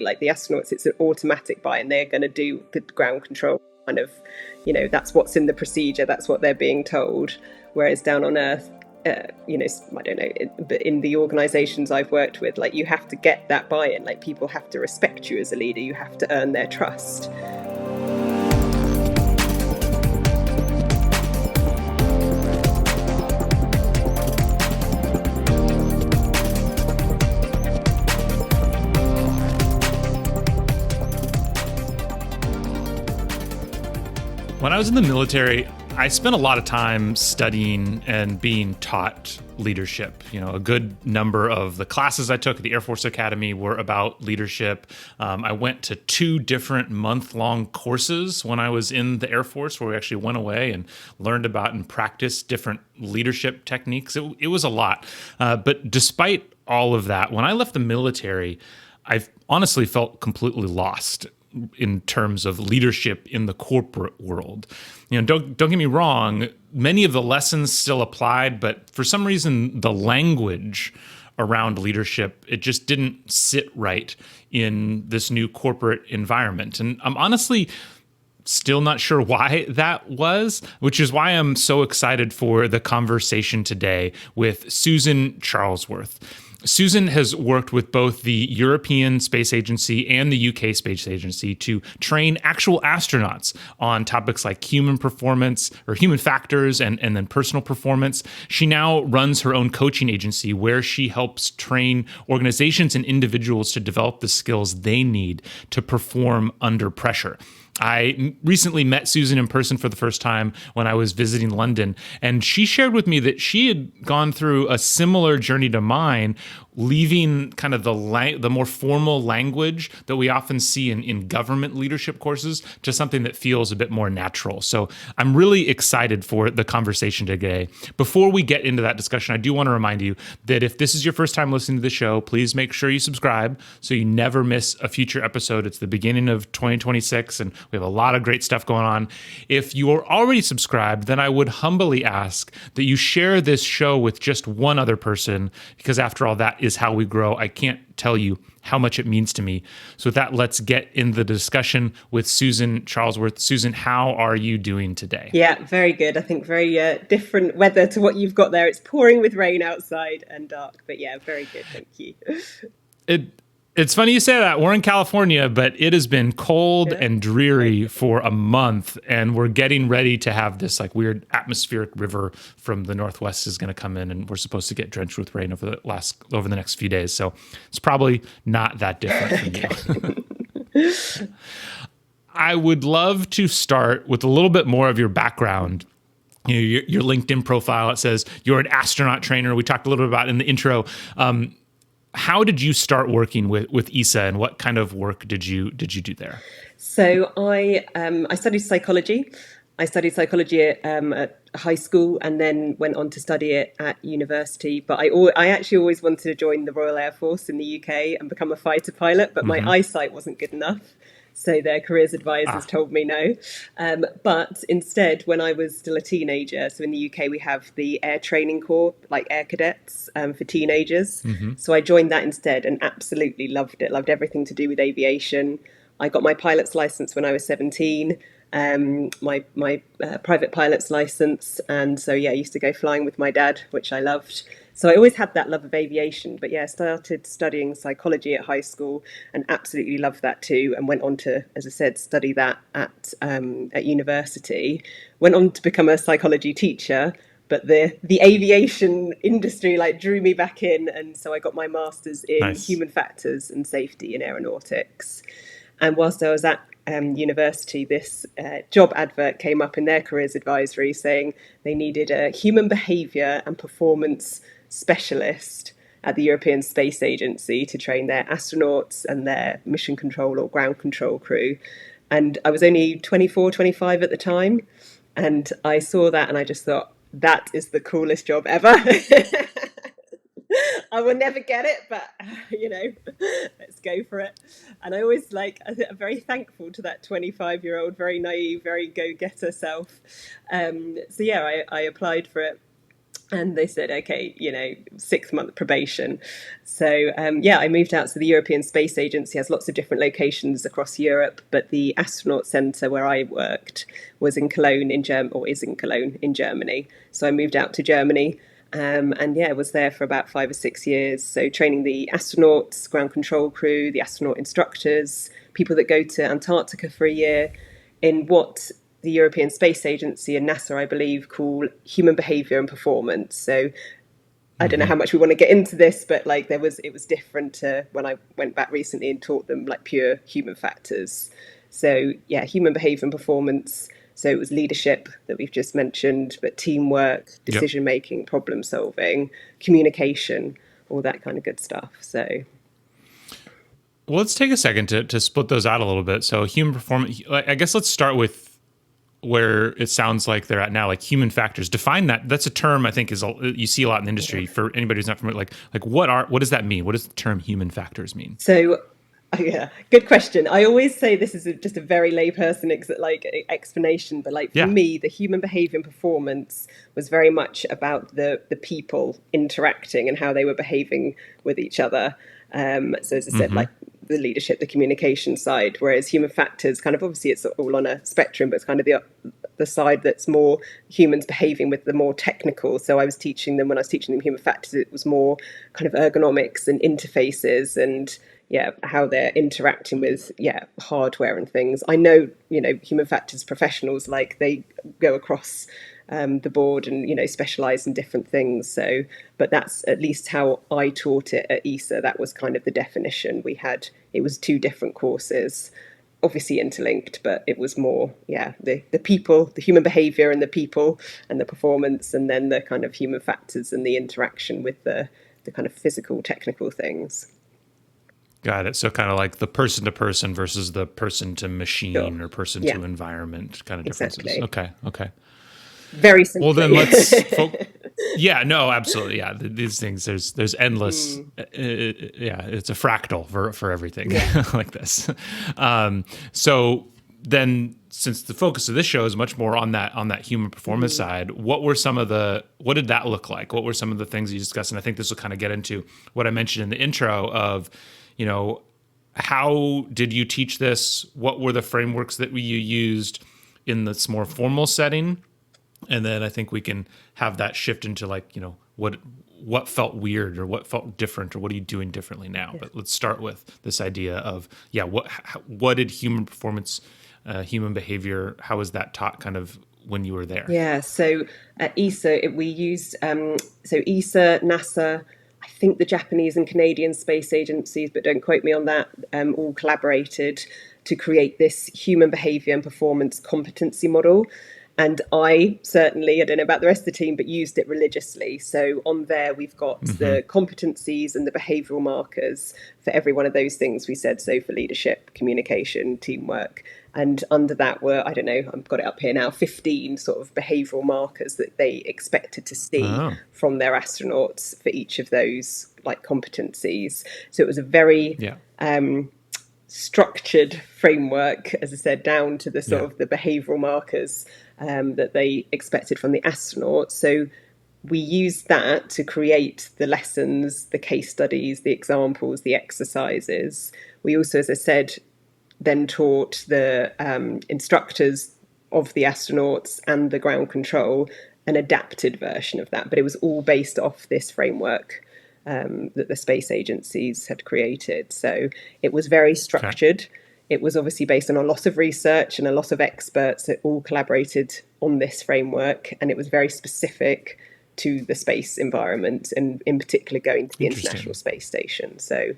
Like the astronauts, it's an automatic buy-in. They're going to do the ground control kind of, that's what's in the procedure. That's what they're being told. Whereas down on Earth, I don't know, but in the organizations I've worked with, like you have to get that buy-in. Like people have to respect you as a leader. You have to earn their trust. When I was in the military, I spent a lot of time studying and being taught leadership. A good number of the classes I took at the Air Force Academy were about leadership. I went to 2 different month-long courses when I was in the Air Force, where we actually went away and learned about and practiced different leadership techniques. It was a lot. But despite all of that, when I left the military, I honestly felt completely lost in terms of leadership in the corporate world. Don't get me wrong, many of the lessons still applied, but for some reason, the language around leadership, it just didn't sit right in this new corporate environment. And I'm honestly still not sure why that was, which is why I'm so excited for the conversation today with Susan Charlesworth. Susan has worked with both the European Space Agency and the UK Space Agency to train actual astronauts on topics like human performance or human factors and then personal performance. She now runs her own coaching agency where she helps train organizations and individuals to develop the skills they need to perform under pressure. I recently met Susan in person for the first time when I was visiting London, and she shared with me that she had gone through a similar journey to mine, leaving kind of the more formal language that we often see in government leadership courses to something that feels a bit more natural. So I'm really excited for the conversation today. Before we get into that discussion, I do want to remind you that if this is your first time listening to the show, please make sure you subscribe so you never miss a future episode. It's the beginning of 2026, and we have a lot of great stuff going on. If you are already subscribed, then I would humbly ask that you share this show with just one other person, because after all, that is how we grow. I can't tell you how much it means to me. So with that, let's get in the discussion with Susan Charlesworth. Susan, how are you doing today? Yeah, very good. I think very different weather to what you've got there. It's pouring with rain outside and dark, but yeah, very good. Thank you. It's funny you say that. We're in California, but it has been cold and dreary for a month, and we're getting ready to have this like weird atmospheric river from the northwest is going to come in, and we're supposed to get drenched with rain over the next few days. So it's probably not that different from you. I would love to start with a little bit more of your background. Your LinkedIn profile, it says you're an astronaut trainer. We talked a little bit about it in the intro. How did you start working with ESA, and what kind of work did you do there? So I studied psychology. I studied psychology at high school and then went on to study it at university. But I actually always wanted to join the Royal Air Force in the UK and become a fighter pilot, but my eyesight wasn't good enough. So their careers advisors told me no. But instead, when I was still a teenager, so in the UK, we have the Air Training Corps, like air cadets for teenagers. So I joined that instead and absolutely loved it. Loved everything to do with aviation. I got my pilot's license when I was 17, my private pilot's license. And so, yeah, I used to go flying with my dad, which I loved. So I always had that love of aviation, but yeah, I started studying psychology at high school and absolutely loved that too, and went on to, as I said, study that at university. Went on to become a psychology teacher, but the aviation industry like drew me back in, and so I got my master's in human factors and safety in aeronautics. And whilst I was at university, this job advert came up in their careers advisory saying they needed a human behaviour and performance specialist at the European Space Agency to train their astronauts and their mission control or ground control crew. And I was only 24, 25 at the time. And I saw that and I just thought, that is the coolest job ever. I will never get it, but let's go for it. And I always I'm very thankful to that 25-year-old, very naive, very go-getter self. So yeah, I applied for it. And they said, okay, 6 month probation. So yeah, I moved out. So the European Space Agency has lots of different locations across Europe, but the astronaut centre where I worked was in Cologne in Germany, or is in Cologne in Germany. So I moved out to Germany. And yeah, was there for about 5 or 6 years. So training the astronauts, ground control crew, the astronaut instructors, people that go to Antarctica for a year in what the European Space Agency and NASA, I believe, call human behavior and performance. So I don't know Mm-hmm. how much we want to get into this, but like it was different to when I went back recently and taught them like pure human factors. So yeah, human behavior and performance. So it was leadership that we've just mentioned, but teamwork, Yep. decision making, problem solving, communication, all that kind of good stuff. So Well, let's take a second to split those out a little bit. So, human performance, I guess let's start with where it sounds like they're at now, like human factors. Define that. That's a term I think you see a lot in the industry. For anybody who's not familiar, like what does that mean? What does the term human factors mean? So, yeah, good question. I always say this is just a very layperson explanation, but like for Yeah. me, the human behavior and performance was very much about the people interacting and how they were behaving with each other. So as I said, Mm-hmm. like the leadership, the communication side, whereas human factors kind of obviously it's all on a spectrum, but it's kind of the side that's more humans behaving with the more technical. So I was teaching them when I was teaching them human factors, it was more kind of ergonomics and interfaces and yeah, how they're interacting with hardware and things. I know human factors professionals like they go across the board and specialize in different things. So, but that's at least how I taught it at ESA. That was kind of the definition we had. It was two different courses, obviously interlinked, but it was more the people, the human behavior and the people and the performance, and then the kind of human factors and the interaction with the kind of physical technical things. Got it. So kind of like the person to person versus the person to Sure. machine or person Yeah, to environment kind of differences. exactly. Okay. Okay. Very Well, then simply. let's Yeah, no, absolutely. Yeah, these things there's endless. Yeah, it's a fractal for everything Yeah. like this. So then, since the focus of this show is much more on that human performance side, what did that look like? What were some of the things you discussed? And I think this will kind of get into what I mentioned in the intro of, you know, how did you teach this? What were the frameworks that you used in this more formal setting? And then I think we can have that shift into like, what felt weird or what felt different or what are you doing differently now? But let's start with this idea of what did human performance, human behavior, how was that taught kind of when you were there? Yeah, so at ESA, we used so ESA, NASA, I think the Japanese and Canadian space agencies, but don't quote me on that, all collaborated to create this human behavior and performance competency model. And I certainly, I don't know about the rest of the team, but used it religiously. So on there, we've got Mm-hmm. the competencies and the behavioral markers for every one of those things we said. So for leadership, communication, teamwork. And under that were, I don't know, I've got it up here now, 15 sort of behavioral markers that they expected to see Oh, from their astronauts for each of those like competencies. So it was a very yeah. structured framework, as I said, down to the sort Yeah. of the behavioural markers that they expected from the astronauts. So we used that to create the lessons, the case studies, the examples, the exercises. We also, as I said, then taught the instructors of the astronauts and the ground control an adapted version of that. But it was all based off this framework that the space agencies had created. So it was very Okay. structured. It was obviously based on a lot of research and a lot of experts that all collaborated on this framework. And it was very specific to the space environment and in particular going to the International Interesting. Space Station. So,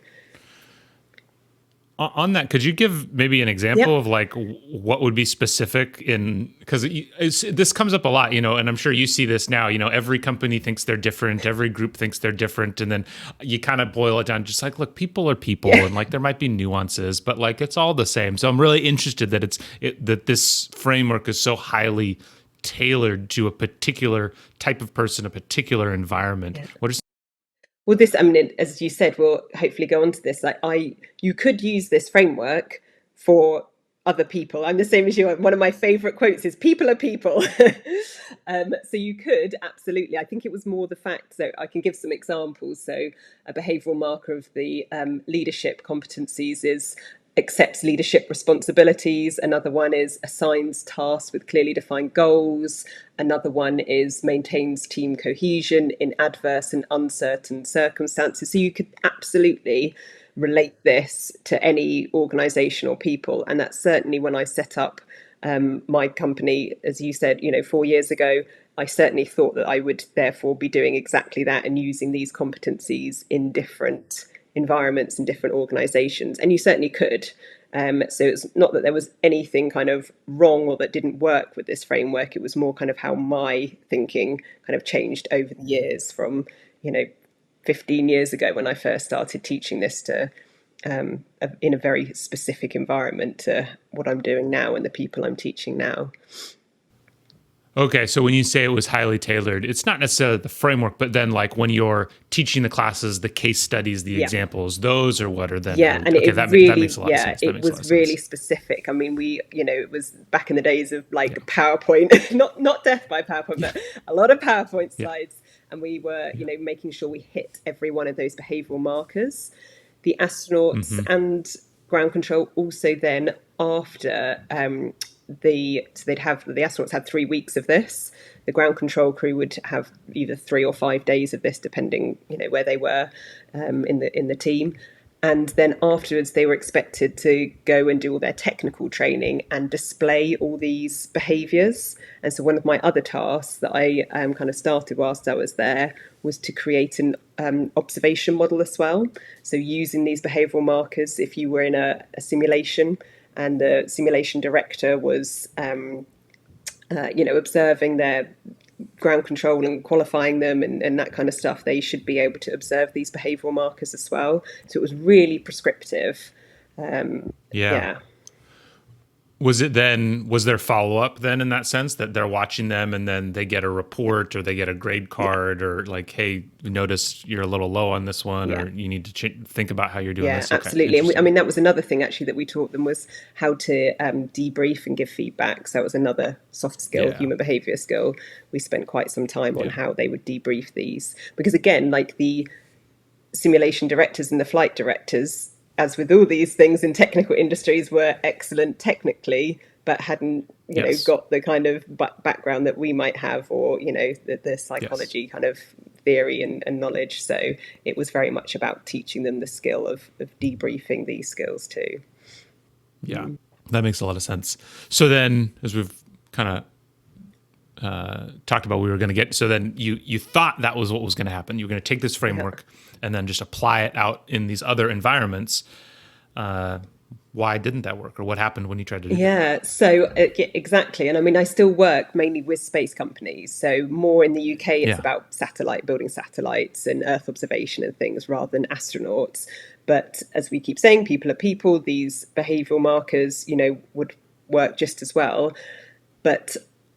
On that, could you give maybe an yep. example of like what would be specific in, because this comes up a lot, and I'm sure you see this now, every company thinks they're different, every group thinks they're different. And then you kind of boil it down, just like, look, people are people Yeah. and like there might be nuances, but like it's all the same. So I'm really interested that that this framework is so highly tailored to a particular type of person, a particular environment. Yeah. What are Well, this, I mean, as you said, we'll hopefully go on to this. You could use this framework for other people. I'm the same as you. One of my favorite quotes is "People are people." So you could absolutely. I think it was more the fact. So I can give some examples. So a behavioural marker of the leadership competencies is accepts leadership responsibilities. Another one is assigns tasks with clearly defined goals. Another one is maintains team cohesion in adverse and uncertain circumstances. So you could absolutely relate this to any organization or people. And that's certainly when I set up my company, as you said, 4 years ago, I certainly thought that I would therefore be doing exactly that and using these competencies in different environments and different organizations. And you certainly could. So it's not that there was anything kind of wrong or that didn't work with this framework. It was more kind of how my thinking kind of changed over the years from, you know, 15 years ago when I first started teaching this to in a very specific environment to what I'm doing now and the people I'm teaching now. Okay, so when you say it was highly tailored, it's not necessarily the framework, but then like when you're teaching the classes, the case studies, the Yeah. examples, those are what are then Yeah, highly, and okay, it that really, makes a lot of sense. That it makes a lot was of really sense. specific. I mean, it was back in the days of like PowerPoint, not death by PowerPoint, Yeah, but a lot of PowerPoint yeah, slides, and we were, yeah. making sure we hit every one of those behavioural markers. The astronauts Mm-hmm. and ground control also then after so they'd have the astronauts had 3 weeks of this. The ground control crew would have either 3 or 5 days of this, depending where they were in the team. And then afterwards, they were expected to go and do all their technical training and display all these behaviours. And so, one of my other tasks that I kind of started whilst I was there was to create an observation model as well. So, using these behavioural markers, if you were in a simulation and the simulation director was, observing their ground control and qualifying them and that kind of stuff, they should be able to observe these behavioural markers as well. So it was really prescriptive. Yeah. Yeah. Was there follow up then in that sense that they're watching them and then they get a report or they get a grade Yeah. card or like, hey, we noticed you're a little low on this one Yeah. or you need to think about how you're doing Yeah, this? Okay, absolutely. And I interesting. mean, that was another thing actually that we taught them was how to debrief and give feedback. So that was another soft skill, Yeah, human behavior skill. We spent quite some time on yeah, how they would debrief these. Because again, like the simulation directors and the flight directors, as with all these things in technical industries, were excellent technically, but hadn't yes, got the kind of background that we might have, or the yes. psychology kind of theory and knowledge. So it was very much about teaching them the skill of debriefing these skills too. Yeah, that makes a lot of sense. So then, as we've kind of talked about, we were going to get. So then, you thought that was what was going to happen. You were going to take this Yeah. framework and then just apply it out in these other environments. Why didn't that work, or what happened when you tried to do that? Yeah, so yeah, exactly. And I mean, I still work mainly with space companies. So more in the UK, it's Yeah, about building satellites and Earth observation and things rather than astronauts. But as we keep saying, people are people. These behavioural markers, would work just as well. But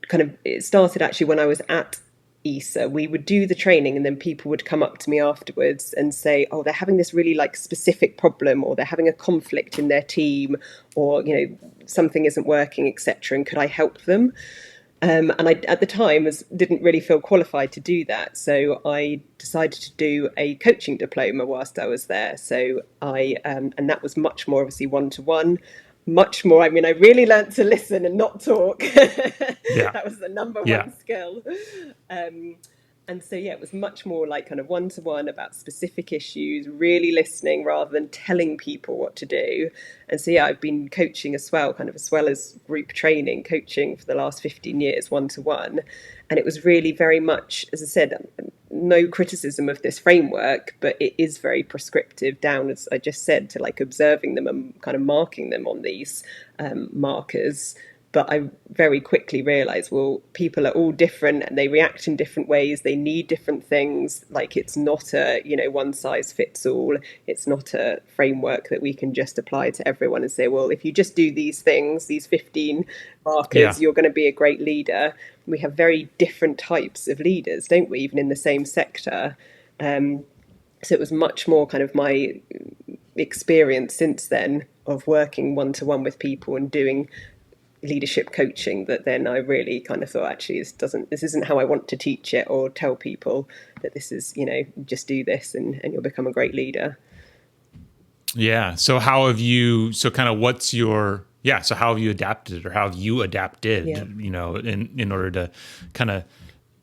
kind of it started actually when I was at ESA. We would do the training and then people would come up to me afterwards and say, oh, they're having this really like specific problem, or they're having a conflict in their team, or something isn't working, etc., and could I help them? And I at the time didn't really feel qualified to do that, so I decided to do a coaching diploma whilst I was there. So and that was much more obviously one to one, much more. I mean, I really learned to listen and not talk. yeah, That was the number yeah, one skill. Um, and so, yeah, it was much more like kind of one to one about specific issues, really listening rather than telling people what to do. And so, yeah, I've been coaching as well, kind of as well as group training, coaching for the last 15 years, one to one. And it was really very much, as I said, no criticism of this framework, but it is very prescriptive down, as I just said, to like observing them and kind of marking them on these markers. But I very quickly realized, well, people are all different and they react in different ways. They need different things. Like it's not a, one size fits all. It's not a framework that we can just apply to everyone and say, well, if you just do these things, these 15 yeah, markers, you're going to be a great leader. We have very different types of leaders, don't we, even in the same sector? So it was much more kind of my experience since then of working one to one with people and doing leadership coaching that then I really kind of thought, actually, this isn't how I want to teach it or tell people, that this is, just do this and you'll become a great leader. Yeah. So how have you? So kind of what's your? Yeah. So how have you adapted, or how have you adapted? Yeah. In order to kind of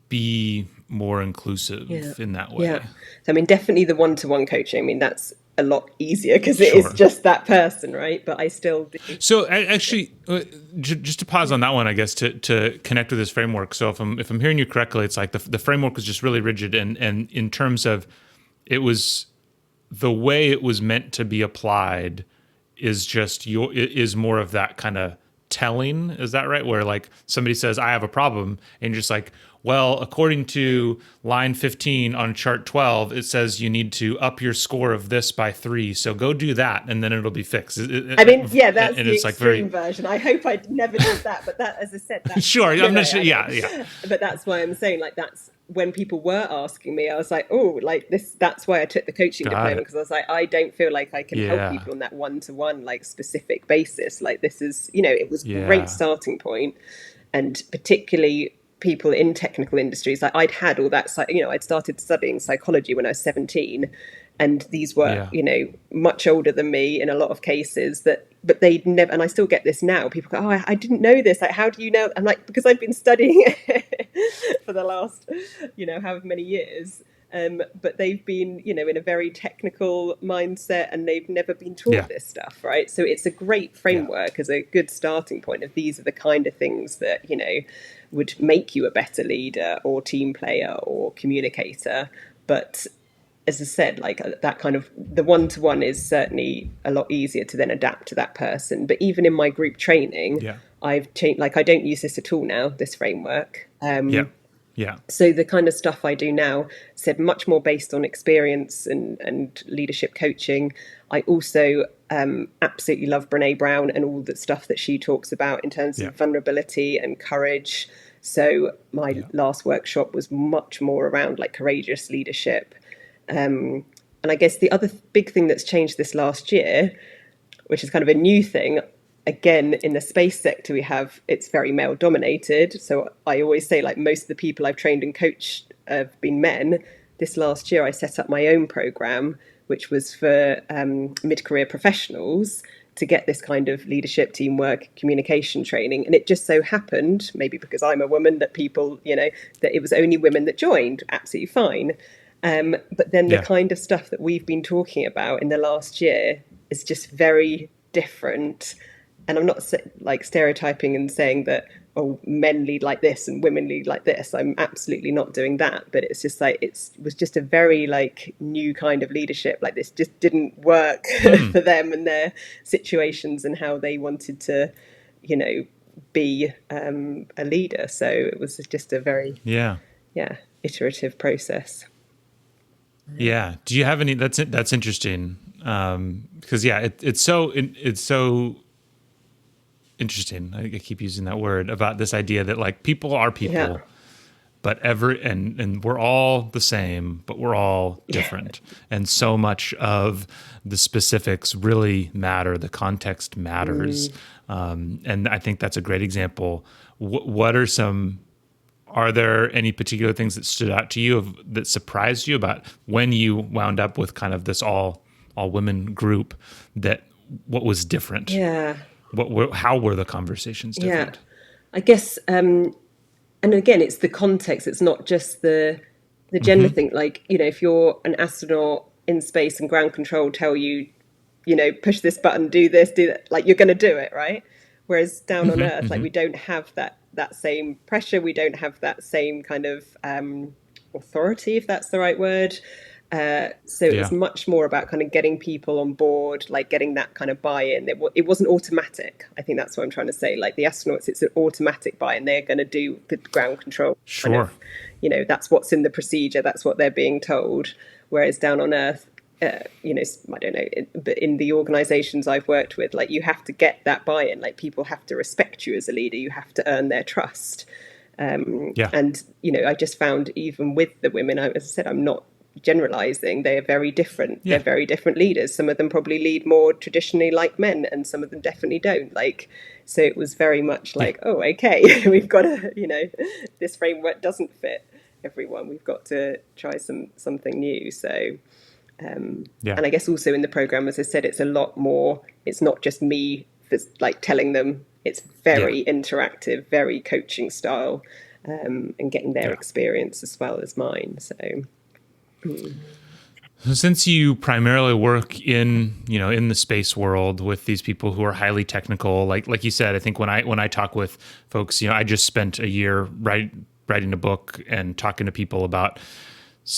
be more inclusive Yeah. in that way. Yeah. So I mean, definitely the one-to-one coaching. I mean, that's a lot easier because it is Sure. just that person, right? But I still do. So actually, just to pause on that one, I guess to connect with this framework. So if I'm hearing you correctly, it's like the framework was just really rigid, and in terms of it was the way it was meant to be applied is just is more of that kind of telling. Is that right? Where like somebody says, I have a problem, and you're just like, well, according to line 15 on chart 12, it says you need to up your score of this by 3. So go do that, and then it'll be fixed. I mean, yeah, that's And the it's like extreme very version. I hope I never did that, but that, as I said, that's sure. I'm not sure. Yeah, yeah. But that's why I'm saying, like, that's when people were asking me, I was like, oh, like this. That's why I took the coaching Got diploma, it. because I was like, I don't feel like I can help Yeah. people on that one-to-one, like, specific basis. Like, this is, it was a great Yeah. starting point, and particularly people in technical industries. Like, I'd had all that, I'd started studying psychology when I was 17, and these were, Yeah. much older than me in a lot of cases, but they'd never, and I still get this now. People go, oh, I didn't know this. Like, how do you know? I'm like, because I've been studying it for the last, however many years. But they've been, in a very technical mindset, and they've never been taught Yeah. this stuff, right? So it's a great Yeah. framework as a good starting point of, these are the kind of things that, would make you a better leader or team player or communicator. But as I said, like, that kind of, the one-to-one is certainly a lot easier to then adapt to that person. But even in my group training, Yeah. I've changed, like, I don't use this at all now, this framework. Yeah. Yeah. So the kind of stuff I do now, said, much more based on experience and leadership coaching. I also absolutely love Brene Brown and all the stuff that she talks about in terms Yeah. of vulnerability and courage. So my last workshop was much more around, like, courageous leadership. And I guess the other big thing that's changed this last year, which is kind of a new thing, again, in the space sector, it's very male dominated. So I always say, like, most of the people I've trained and coached have been men. This last year, I set up my own program, which was for mid-career professionals, to get this kind of leadership, teamwork, communication training. And it just so happened, maybe because I'm a woman, that people, that it was only women that joined. Absolutely fine. But then the kind of stuff that we've been talking about in the last year is just very different. And I'm not like stereotyping and saying that, oh, men lead like this and women lead like this. I'm absolutely not doing that. But it's just like, it was just a very, like, new kind of leadership. Like, this just didn't work for them and their situations and how they wanted to, be a leader. So it was just a very, iterative process. Yeah. Do you have any? That's interesting. Because it's so interesting. I keep using that word about this idea that, like, people are people, but and we're all the same, but we're all different. And so much of the specifics really matter. The context matters. And I think that's a great example. Are there any particular things that stood out to you that surprised you about when you wound up with kind of this all women group, that what was different? Yeah. How were the conversations different? Yeah. I guess, and again, it's the context. It's not just the gender thing. Like, if you're an astronaut in space and ground control tell you, push this button, do this, do that, like, you're going to do it, right? Whereas down on Earth, like, we don't have that same pressure. We don't have that same kind of authority, if that's the right word. So it was much more about kind of getting people on board, like, getting that kind of buy-in. It wasn't automatic. I think that's what I'm trying to say. Like, the astronauts, it's an automatic buy-in. They're going to do the ground control. Sure. Kind of, that's what's in the procedure. That's what they're being told. Whereas down on Earth, I don't know, but in the organizations I've worked with, like, you have to get that buy-in. Like, people have to respect you as a leader. You have to earn their trust. And, I just found, even with the women, as I said, I'm not generalizing, they are very different. They're Yeah. very different leaders. Some of them probably lead more traditionally like men, and some of them definitely don't. Like, so it was very much Yeah. like, oh, okay, we've got to, this framework doesn't fit everyone. We've got to try something new. So, Yeah. and I guess also in the program, as I said, it's a lot more. It's not just me that's like telling them. It's Yeah. very interactive, very coaching style, and getting their Yeah. experience as well as mine. So. So since you primarily work in the space world with these people who are highly technical, like you said, I think when I talk with folks, I just spent a year writing a book and talking to people about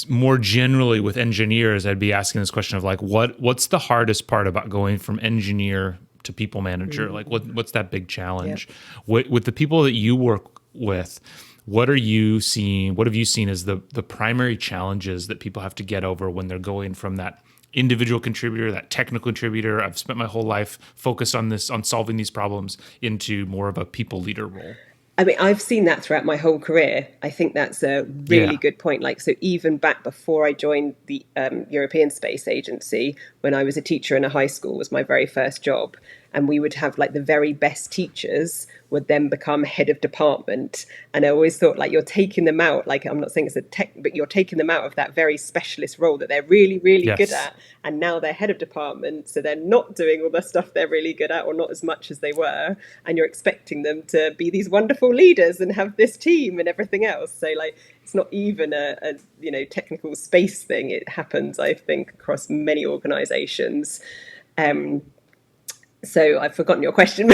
more generally with engineers. I'd be asking this question of like, what's the hardest part about going from engineer to people manager? Like, what's that big Yeah. challenge? With the people that you work with, what are you seeing? What have you seen as the primary challenges that people have to get over when they're going from that individual contributor, that technical contributor, I've spent my whole life focused on solving these problems, into more of a people leader role? I mean, I've seen that throughout my whole career. I think that's a really Yeah. good point. Like, so even back before I joined the European Space Agency, when I was a teacher in a high school, was my very first job. And we would have like the very best teachers would then become head of department. And I always thought like you're taking them out, like I'm not saying it's a tech, but you're taking them out of that very specialist role that they're really, really good Yes. at. And now they're head of department. So they're not doing all the stuff they're really good at, or not as much as they were. And you're expecting them to be these wonderful leaders and have this team and everything else. So like it's not even a technical space thing. It happens, I think, across many organizations. So I've forgotten your question.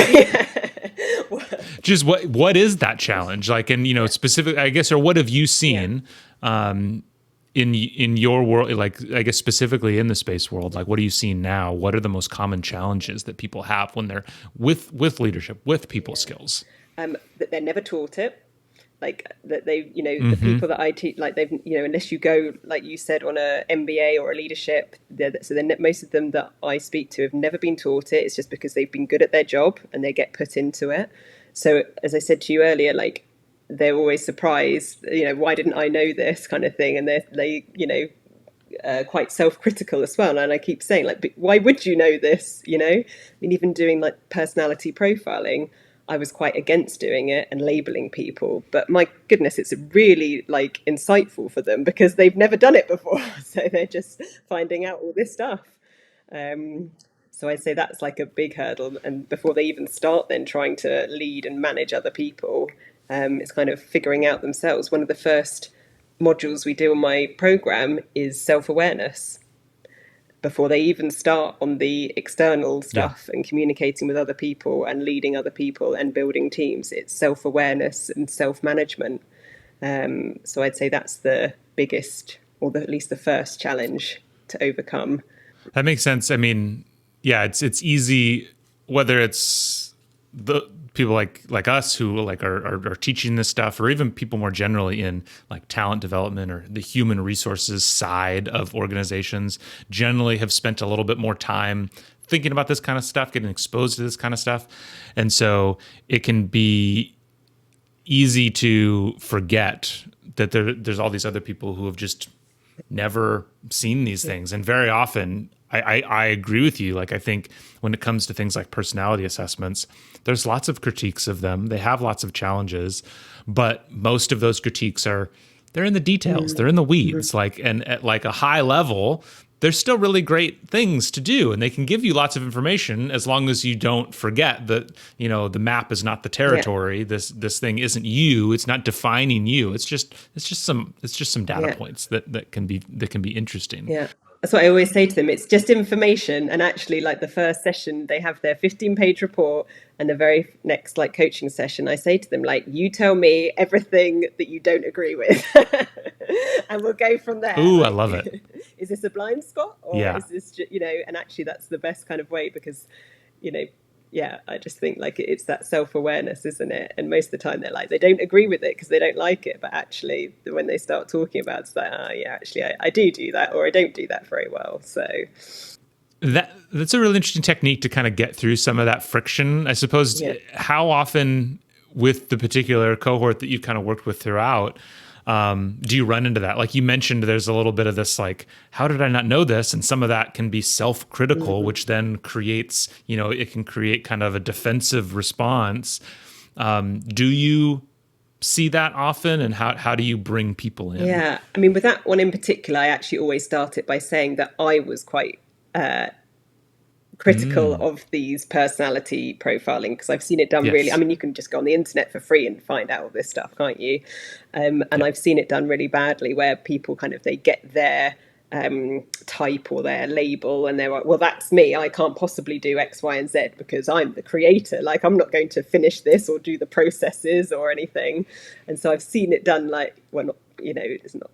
Just what is that challenge like? And specific, I guess, or what have you Yeah. seen in your world? Like, I guess specifically in the space world, like what are you seeing now? What are the most common challenges that people have when they're with leadership, with people skills? That they're never taught it. Like that they, the people that I teach, like they've, unless you go, like you said, on a MBA or a leadership, so then most of them that I speak to have never been taught it. It's just because they've been good at their job and they get put into it. So as I said to you earlier, like they're always surprised, why didn't I know this kind of thing? And they quite self-critical as well. And I keep saying, like, why would you know this? I mean, even doing like personality profiling, I was quite against doing it and labeling people, but my goodness, it's really like insightful for them because they've never done it before. So they're just finding out all this stuff. So I'd say that's like a big hurdle. And before they even start then trying to lead and manage other people, it's kind of figuring out themselves. One of the first modules we do on my program is self-awareness before they even start on the external Yeah. stuff and communicating with other people and leading other people and building teams. It's self-awareness and self-management. So I'd say that's the biggest, or at least the first challenge to overcome. That makes sense. I mean, yeah, it's easy, whether it's the people like us who like are teaching this stuff, or even people more generally in like talent development or the human resources side of organizations, generally have spent a little bit more time thinking about this kind of stuff, getting exposed to this kind of stuff. And so it can be easy to forget that there's all these other people who have just never seen these things. And very often, I agree with you. Like, I think when it comes to things like personality assessments, there's lots of critiques of them. They have lots of challenges, but most of those critiques they're in the details. They're in the weeds. Like, and at like a high level, there's still really great things to do, and they can give you lots of information as long as you don't forget that, the map is not the territory. Yeah. This thing isn't you. It's not defining you. It's just some data Yeah. points that can be interesting. Yeah. That's what I always say to them. It's just information. And actually, like the first session, they have their 15-page report. And the very next like coaching session, I say to them, like, you tell me everything that you don't agree with. And we'll go from there. Ooh, Like, I love it. is this a blind spot? Or Yeah. is this, and actually that's the best kind of way because, yeah, I just think like it's that self-awareness, isn't it? And most of the time they're like, they don't agree with it because they don't like it. But actually, when they start talking about it, it's like, yeah, actually, I do that, or I don't do that very well. So That's a really interesting technique to kind of get through some of that friction, I suppose. yeah. How often with the particular cohort that you've kind of worked with throughout, Do you run into that? Like you mentioned, there's a little bit of this, like, how did I not know this? And some of that can be self-critical, which then creates, it can create kind of a defensive response. Do you see that often, and how do you bring people in? Yeah, I mean, with that one in particular, I actually always start it by saying that I was quite critical of these personality profiling, because I've seen it done really. I Yes. mean, you can just go on the internet for free and find out all this stuff, can't you? And Yeah. I've seen it done really badly, where people kind of, they get their type or their label, and they're like, well, that's me, I can't possibly do X, Y, and Z because I'm the creator, like I'm not going to finish this or do the processes or anything. And so I've seen it done, like, well, not, it's not,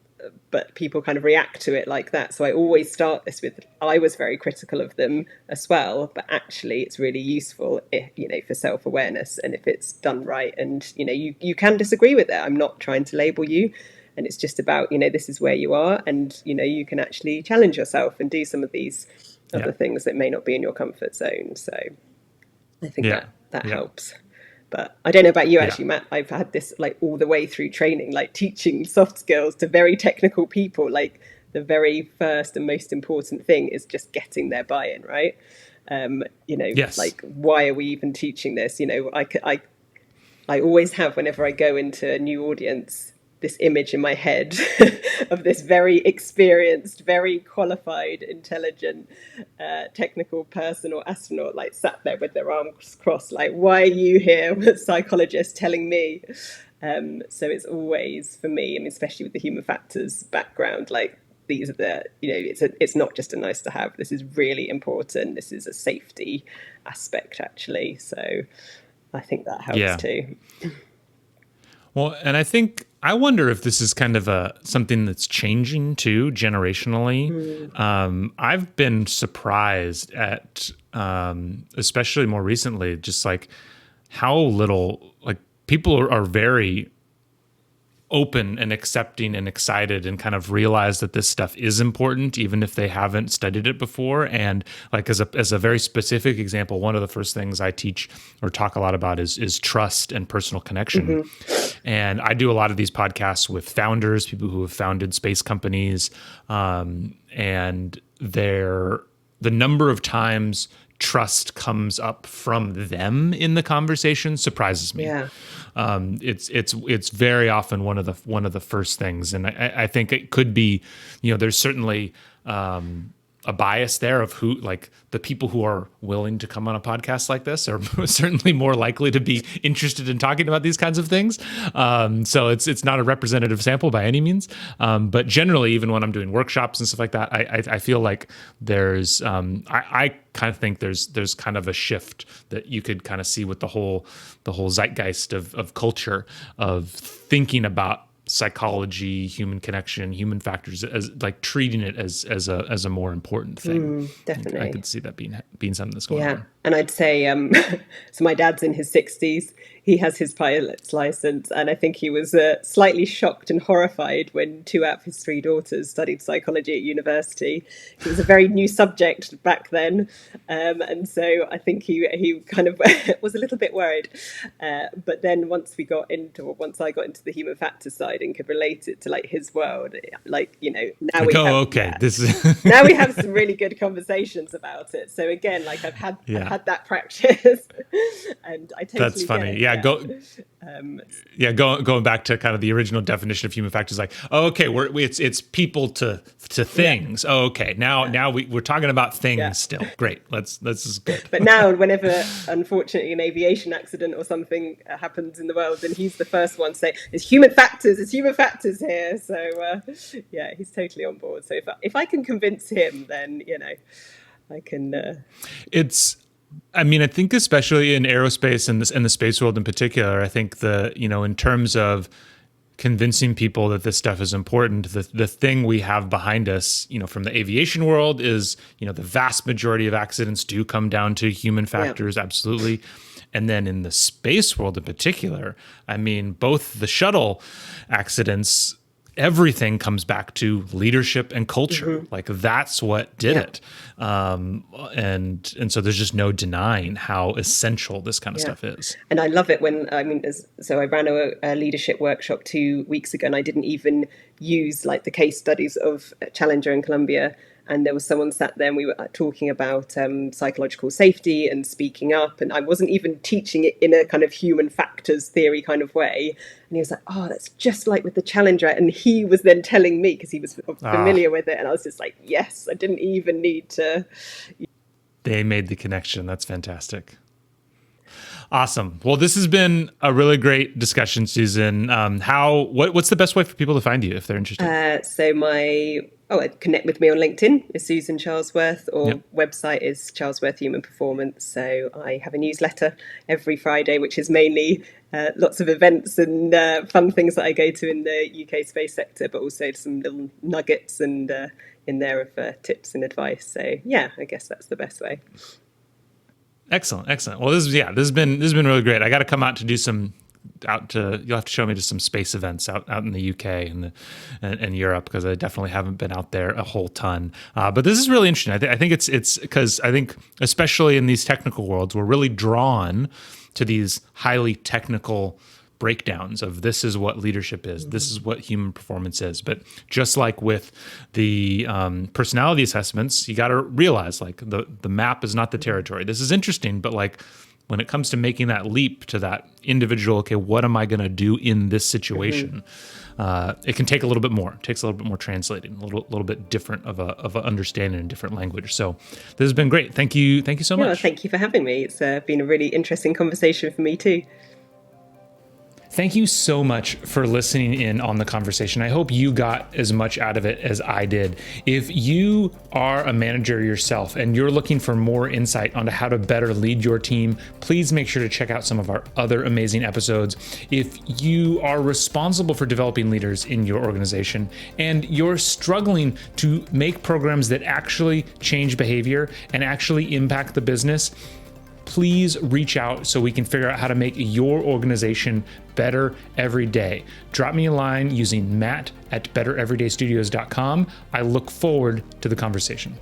but people kind of react to it like that. So I always start this with, I was very critical of them as well, but actually it's really useful if, for self-awareness, and if it's done right. And you can disagree with it, I'm not trying to label you, and it's just about, this is where you are, and you can actually challenge yourself and do some of these other things that may not be in your comfort zone. So I think that helps. But I don't know about you, actually, Matt. I've had this, like, all the way through training, like teaching soft skills to very technical people. Like, the very first and most important thing is just getting their buy-in, right? Yes. Like, why are we even teaching this? I always have, whenever I go into a new audience, this image in my head of this very experienced, very qualified, intelligent, technical person or astronaut, like sat there with their arms crossed, like, why are you here, psychologist, telling me? So it's always, for me, I mean, especially with the human factors background, like, these are the, it's not just a nice to have. This is really important. This is a safety aspect, actually. So I think that helps too. Well, and I wonder if this is kind of something that's changing too, generationally. I've been surprised at, especially more recently, just like how little, like, people are very open and accepting and excited, and kind of realize that this stuff is important, even if they haven't studied it before. And like, as a very specific example, one of the first things I teach or talk a lot about is trust and personal connection. And I do a lot of these podcasts with founders, people who have founded space companies, and the number of times trust comes up from them in the conversation surprises me. Yeah. It's very often one of the first things, and I think it could be, there's certainly a bias there of who, like, the people who are willing to come on a podcast like this are certainly more likely to be interested in talking about these kinds of things. So it's not a representative sample by any means. But generally, even when I'm doing workshops and stuff like that, I feel like there's, I kind of think there's kind of a shift that you could kind of see with the whole zeitgeist of culture, of thinking about psychology, human connection, human factors, as like treating it as a more important thing. Definitely. I could see that being something that's going on. And I'd say, so my dad's in his 60s. He has his pilot's license, and I think he was slightly shocked and horrified when 2 out of his 3 daughters studied psychology at university. It was a very new subject back then, and so I think he kind of was a little bit worried. But then once I got into the human factors side and could relate it to, like, his world, like, now we have, this is now we have some really good conversations about it. So again, like, I've had that practice, and I totally that's funny. get it. Going back to kind of the original definition of human factors, like, it's people to things. Now we're talking about things still. Great. This is good. But now, whenever unfortunately an aviation accident or something happens in the world, then he's the first one to say, it's human factors here. So he's totally on board. So if I can convince him, then I can. I think especially in aerospace and the space world in particular, I think in terms of convincing people that this stuff is important, the thing we have behind us, from the aviation world is, the vast majority of accidents do come down to human factors, absolutely. And then in the space world in particular, both the shuttle accidents everything comes back to leadership and culture. Like that's what did it. And so there's just no denying how essential this kind of stuff is. And I love it when, so I ran a leadership workshop 2 weeks ago, and I didn't even use like the case studies of Challenger and Columbia. And there was someone sat there and we were talking about psychological safety and speaking up. And I wasn't even teaching it in a kind of human factors theory kind of way. And he was like, oh, that's just like with the Challenger. And he was then telling me, because he was familiar with it. And I was just like, yes, I didn't even need to. They made the connection. That's fantastic. Awesome. Well, this has been a really great discussion, Susan. What's the best way for people to find you if they're interested? Connect with me on LinkedIn is Susan Charlesworth, or website is Charlesworth Human Performance. So I have a newsletter every Friday, which is mainly lots of events and fun things that I go to in the UK space sector, but also some little nuggets and in there of tips and advice. So yeah, I guess that's the best way. Excellent. Well, this has been really great. I got to come out to do some. You'll have to show me to some space events out in the UK and Europe, because I definitely haven't been out there a whole ton. But this is really interesting. I think it's because I think especially in these technical worlds, we're really drawn to these highly technical breakdowns of this is what leadership is, this is what human performance is. But just like with the personality assessments, you got to realize like the map is not the territory. This is interesting, but like when it comes to making that leap to that individual, okay, what am I going to do in this situation? It can take a little bit more. It takes a little bit more translating, a little bit different of a understanding in different language. So this has been great. Thank you so much. Thank you for having me. It's been a really interesting conversation for me too. Thank you so much for listening in on the conversation. I hope you got as much out of it as I did. If you are a manager yourself and you're looking for more insight onto how to better lead your team, please make sure to check out some of our other amazing episodes. If you are responsible for developing leaders in your organization and you're struggling to make programs that actually change behavior and actually impact the business, please reach out so we can figure out how to make your organization better every day. Drop me a line using matt@bettereverydaystudios.com. I look forward to the conversation.